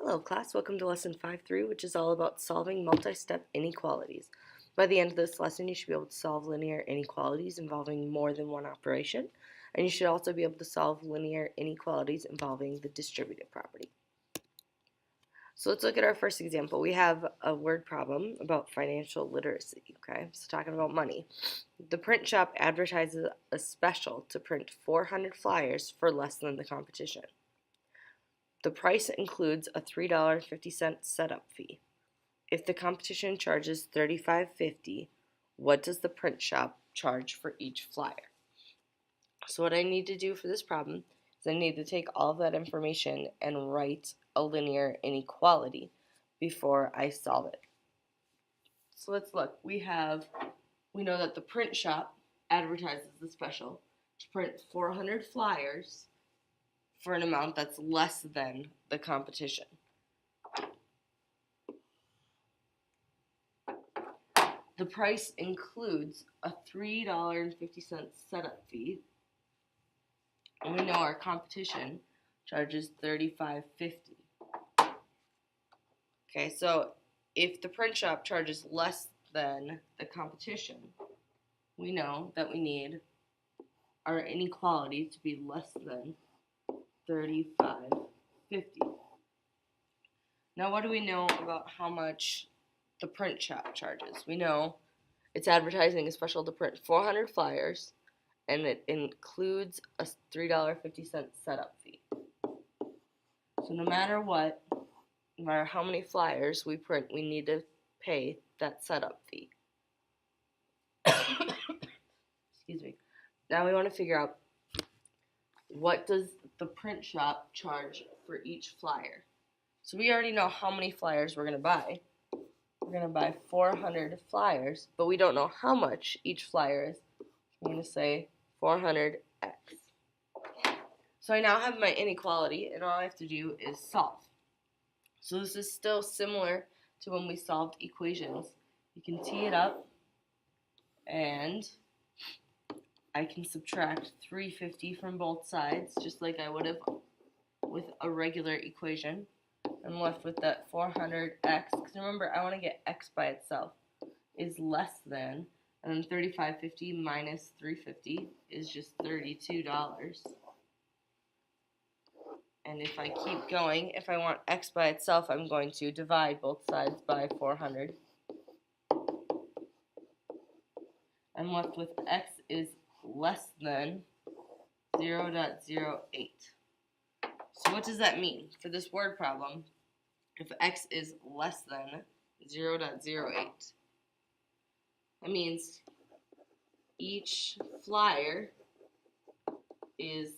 Hello class, welcome to lesson 5.3, which is all about solving multi-step inequalities. By the end of this lesson, you should be able to solve linear inequalities involving more than one operation, and you should also be able to solve linear inequalities involving the distributive property. So let's look at our first example. We have a word problem about financial literacy, okay? So talking about money. The print shop advertises a special to print 400 flyers for less than the competition. The price includes a $3.50 setup fee. If the competition charges $35.50, what does the print shop charge for each flyer? So what I need to do for this problem is I need to take all of that information and write a linear inequality before I solve it. So let's look. We know that the print shop advertises the special to print 400 flyers for an amount that's less than the competition. The price includes a $3.50 setup fee, and we know our competition charges $35.50. Okay, so if the print shop charges less than the competition, we know that we need our inequality to be less than $35.50. Now, what do we know about how much the print shop charges? We know it's advertising a special to print 400 flyers, and it includes a $3.50 setup fee. So no matter what, no matter how many flyers we print, we need to pay that setup fee. Excuse me. Now we want to figure out, what does the print shop charge for each flyer? So we already know how many flyers we're going to buy. We're going to buy 400 flyers, but we don't know how much each flyer is. I'm going to say 400x. So I now have my inequality, and all I have to do is solve. So this is still similar to when we solved equations. You can tee it up, and I can subtract 350 from both sides, just like I would have with a regular equation. I'm left with that 400x, because remember, I want to get x by itself, is less than, and then 35.50 minus 350 is just $32. And if I keep going, if I want x by itself, I'm going to divide both sides by 400. I'm left with x is less than 0.08. So what does that mean? For this word problem, if x is less than 0.08, that means each flyer is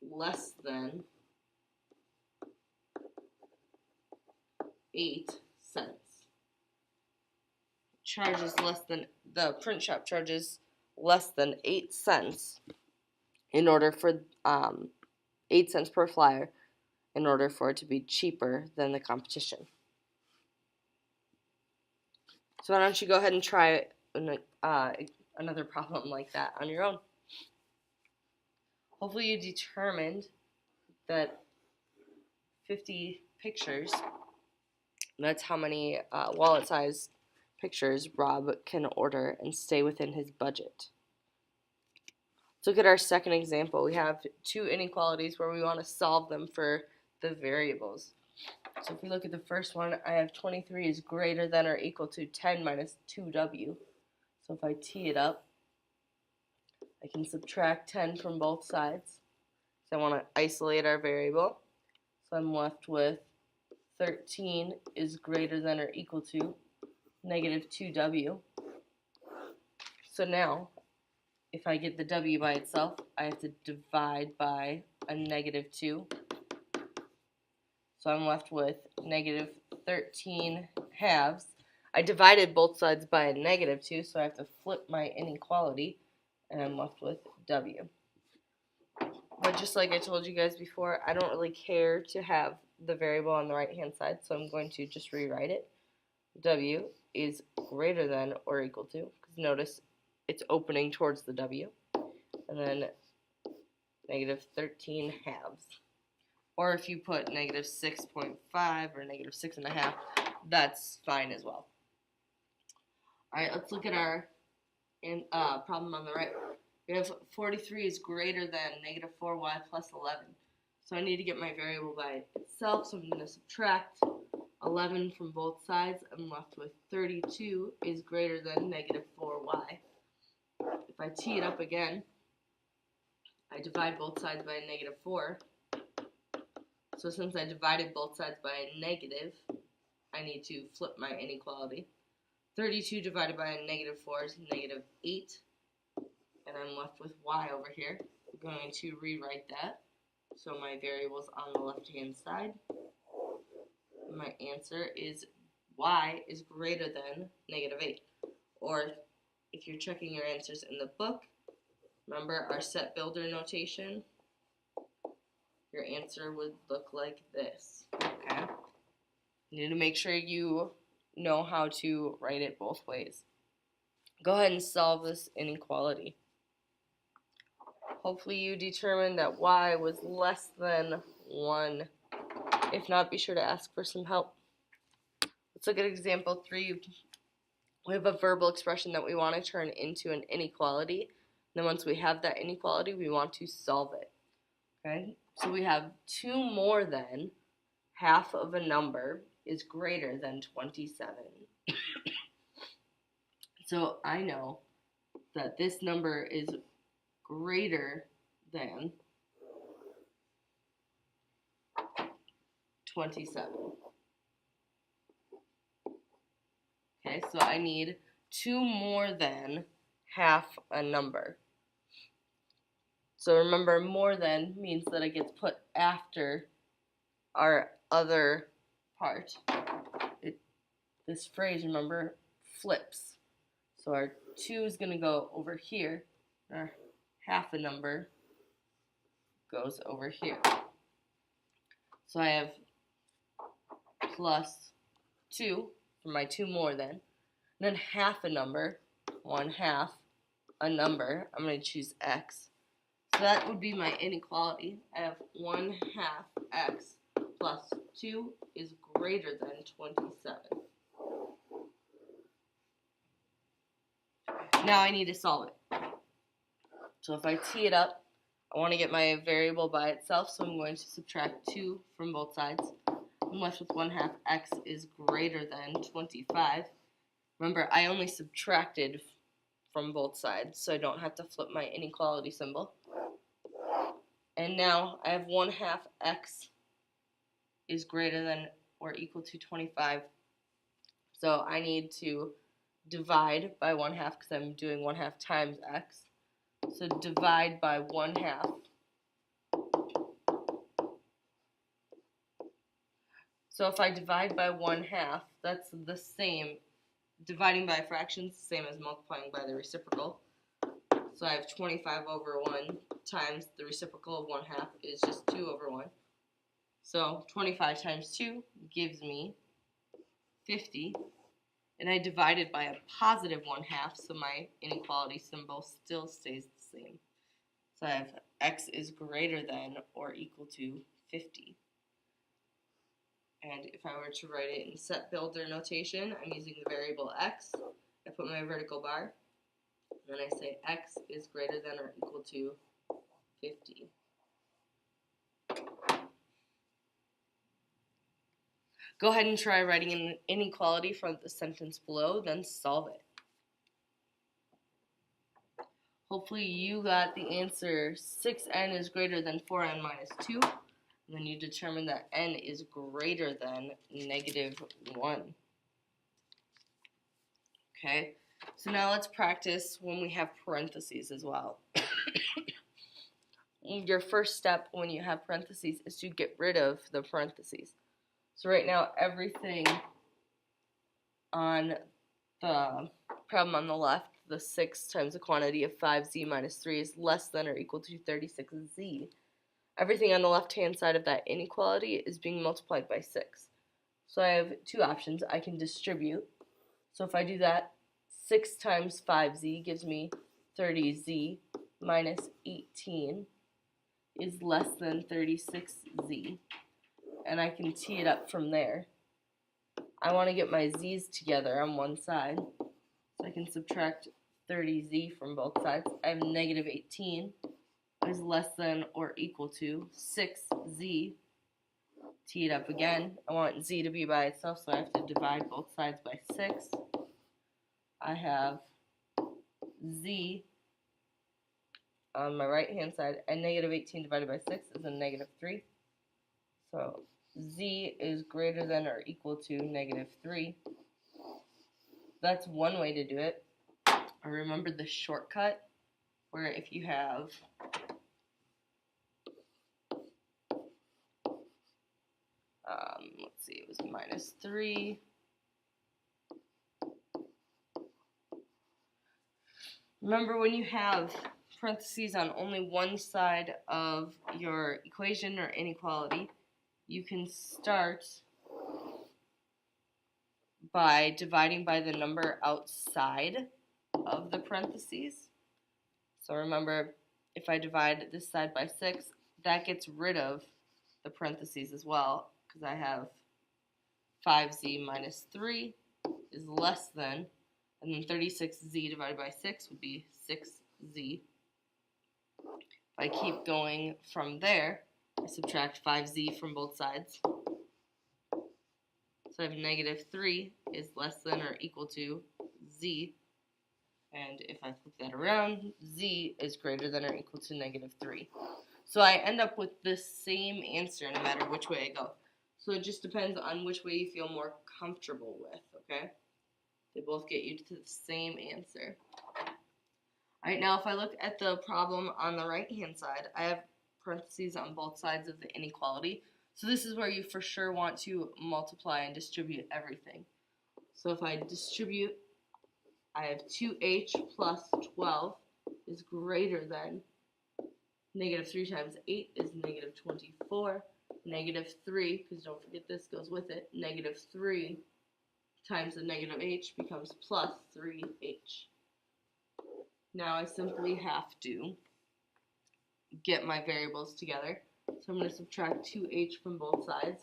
less than 8 cents. Charges less than, the print shop charges less than 8 cents in order for 8 cents per flyer in order for it to be cheaper than the competition. So why don't you go ahead and try another problem like that on your own. Hopefully you determined that 50 pictures, that's how many wallet-sized pictures Rob can order and stay within his budget. Let's look at our second example. We have two inequalities where we want to solve them for the variables. So if we look at the first one, I have 23 is greater than or equal to 10 minus 2w. So if I tee it up, I can subtract 10 from both sides. So I want to isolate our variable. So I'm left with 13 is greater than or equal to negative 2w. So now, if I get the w by itself, I have to divide by a negative 2. So I'm left with negative 13 halves. I divided both sides by a negative 2, so I have to flip my inequality, and I'm left with w. But just like I told you guys before, I don't really care to have the variable on the right-hand side, so I'm going to just rewrite it. W is greater than or equal to, because notice it's opening towards the w, and then negative 13 halves. Or if you put negative 6.5 or negative 6.5, that's fine as well. Alright, let's look at our problem on the right. We have 43 is greater than negative 4y plus 11. So I need to get my variable by itself, so I'm going to subtract 11 from both sides. I'm left with 32 is greater than negative 4y. If I tee it up again, I divide both sides by a negative 4. So since I divided both sides by a negative, I need to flip my inequality. 32 divided by a negative 4 is negative 8. And I'm left with y over here. I'm going to rewrite that. So my variable's on the left-hand side. My answer is y is greater than negative 8. Or if you're checking your answers in the book, remember our set builder notation? Your answer would look like this. Okay? You need to make sure you know how to write it both ways. Go ahead and solve this inequality. Hopefully you determined that y was less than 1. If not, be sure to ask for some help. Let's look at example 3. We have a verbal expression that we want to turn into an inequality. Then once we have that inequality, we want to solve it. Okay? So we have 2 more than half of a number is greater than 27. So I know that this number is greater than 27. Okay, so I need 2 more than half a number. So remember, more than means that it gets put after our other part. This phrase, remember, flips. So our 2 is going to go over here. Our half a number goes over here. So I have plus 2 for my 2 more than. And then half a number, 1/2 a number. I'm going to choose x. So that would be my inequality. I have 1/2 x plus 2 is greater than 27. Now I need to solve it. So if I tee it up, I want to get my variable by itself, so I'm going to subtract 2 from both sides. I'm left with 1/2 x is greater than 25. Remember, I only subtracted from both sides, so I don't have to flip my inequality symbol. And now I have 1/2 x is greater than or equal to 25. So I need to divide by 1/2 because I'm doing 1/2 times x. So divide by 1/2. So if I divide by 1/2, that's the same. Dividing by a fraction is the same as multiplying by the reciprocal. So I have 25 over 1 times the reciprocal of 1/2 is just 2 over 1. So 25 times 2 gives me 50. And I divided by a positive 1/2, so my inequality symbol still stays the same. So I have x is greater than or equal to 50. And if I were to write it in set builder notation, I'm using the variable x. I put my vertical bar. And then I say x is greater than or equal to 50. Go ahead and try writing an inequality from the sentence below, then solve it. Hopefully you got the answer 6n is greater than 4n minus 2. And then you determine that n is greater than negative 1. Okay, so now let's practice when we have parentheses as well. Your first step when you have parentheses is to get rid of the parentheses. So right now everything on the problem on the left, the 6 times the quantity of 5z minus 3 is less than or equal to 36z. Everything on the left-hand side of that inequality is being multiplied by 6. So I have 2 options. I can distribute. So if I do that, 6 times 5z gives me 30z minus 18. is less than 36z, and I can tee it up from there. I want to get my z's together on one side, so I can subtract 30z from both sides. I have negative 18 is less than or equal to 6z. Tee it up again. I want z to be by itself, so I have to divide both sides by 6. I have z on my right hand side, and negative 18 divided by 6 is a negative 3. So z is greater than or equal to negative 3. That's one way to do it. I remember the shortcut, where if you have let's see, it was minus 3. Remember, when you have parentheses on only one side of your equation or inequality, you can start by dividing by the number outside of the parentheses. So remember, if I divide this side by 6, that gets rid of the parentheses as well, because I have 5z minus 3 is less than, and then 36z divided by 6 would be 6z. If I keep going from there, I subtract 5z from both sides. So I have negative 3 is less than or equal to z. And if I flip that around, z is greater than or equal to negative 3. So I end up with the same answer no matter which way I go. So it just depends on which way you feel more comfortable with, okay? They both get you to the same answer. Alright, now if I look at the problem on the right-hand side, I have parentheses on both sides of the inequality. So this is where you for sure want to multiply and distribute everything. So if I distribute, I have 2h plus 12 is greater than negative 3 times 8 is negative 24. Negative 3, because don't forget this goes with it, negative 3 times the negative h becomes plus 3h. Now I simply have to get my variables together. So I'm going to subtract 2h from both sides,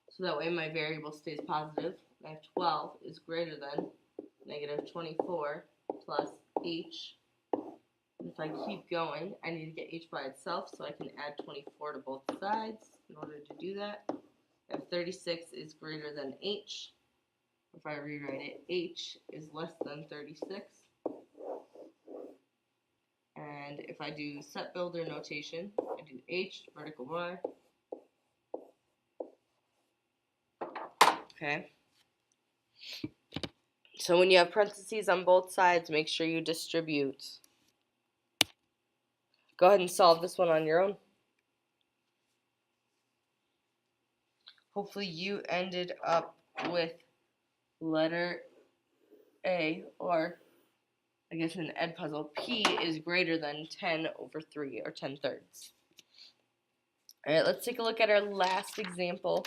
so that way my variable stays positive. I have 12 is greater than negative 24 plus h. And if I keep going, I need to get h by itself, so I can add 24 to both sides in order to do that. I have 36 is greater than h. If I rewrite it, h is less than 36. And if I do set builder notation, I do h, vertical bar. Okay. So when you have parentheses on both sides, make sure you distribute. Go ahead and solve this one on your own. Hopefully you ended up with letter A, or I guess in the ed puzzle, P is greater than 10 over 3, or 10/3. Alright, let's take a look at our last example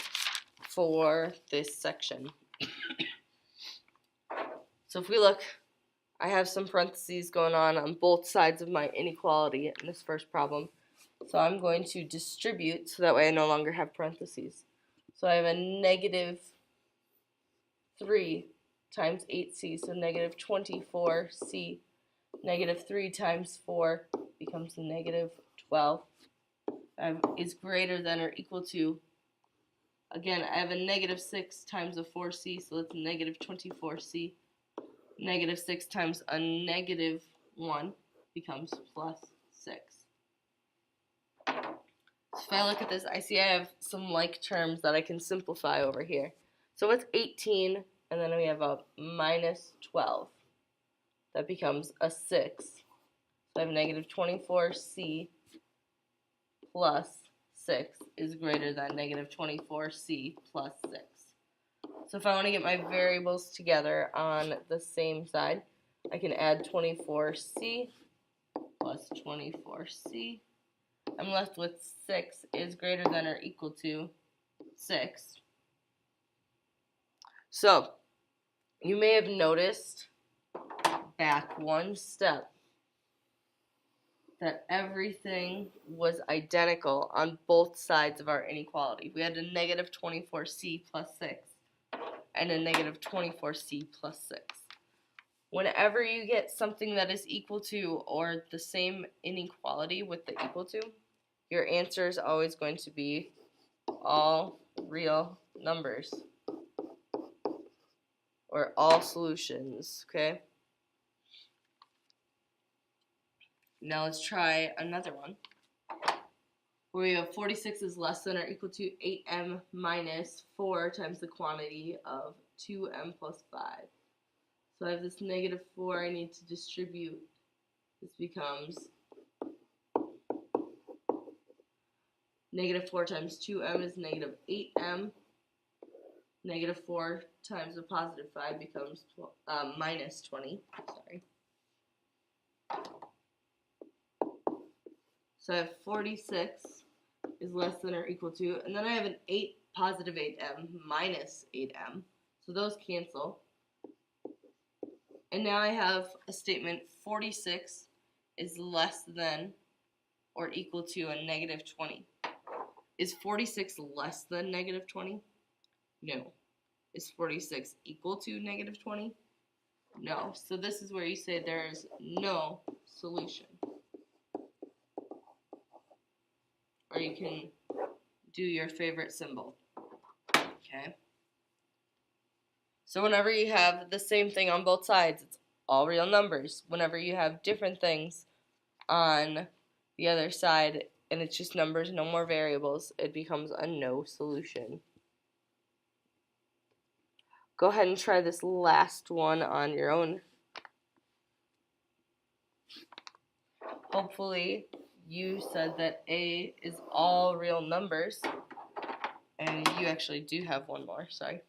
for this section. So if we look, I have some parentheses going on both sides of my inequality in this first problem. So I'm going to distribute, so that way I no longer have parentheses. So I have a negative 3 times 8c, so negative 24c. Negative 3 times 4 becomes negative 12. Is greater than or equal to, again, I have a negative 6 times a 4c, so that's negative 24c. Negative 6 times a negative 1 becomes plus 6. So if I look at this, I see I have some like terms that I can simplify over here. So what's 18, and then we have a minus 12. That becomes a 6. So I have negative 24c plus 6 is greater than negative 24c plus 6. So if I want to get my variables together on the same side, I can add 24c plus 24c. I'm left with 6 is greater than or equal to 6. So you may have noticed back one step that everything was identical on both sides of our inequality. We had a negative 24c plus 6 and a negative 24c plus 6. Whenever you get something that is equal to or the same inequality with the equal to, your answer is always going to be all real numbers or all solutions, okay? Now let's try another one where we have 46 is less than or equal to 8m minus 4 times the quantity of 2m plus 5. So I have this negative 4 I need to distribute. This becomes negative 4 times 2m is negative 8m. Negative 4 times a positive 5 becomes minus 20. Sorry. So I have 46 is less than or equal to, and then I have an 8 positive 8m minus 8m. So those cancel. And now I have a statement 46 is less than or equal to a negative 20. Is 46 less than negative 20? No. Is 46 equal to negative 20? No. So this is where you say there is no solution. Or you can do your favorite symbol. Okay? So whenever you have the same thing on both sides, it's all real numbers. Whenever you have different things on the other side, and it's just numbers, no more variables, it becomes a no solution. Go ahead and try this last one on your own. Hopefully you said that A is all real numbers, and you actually do have one more, sorry.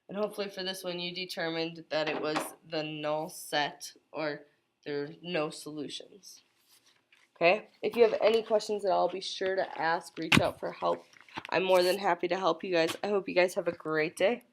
And hopefully for this one you determined that it was the null set, or there are no solutions. Okay? If you have any questions at all, be sure to ask, reach out for help. I'm more than happy to help you guys. I hope you guys have a great day.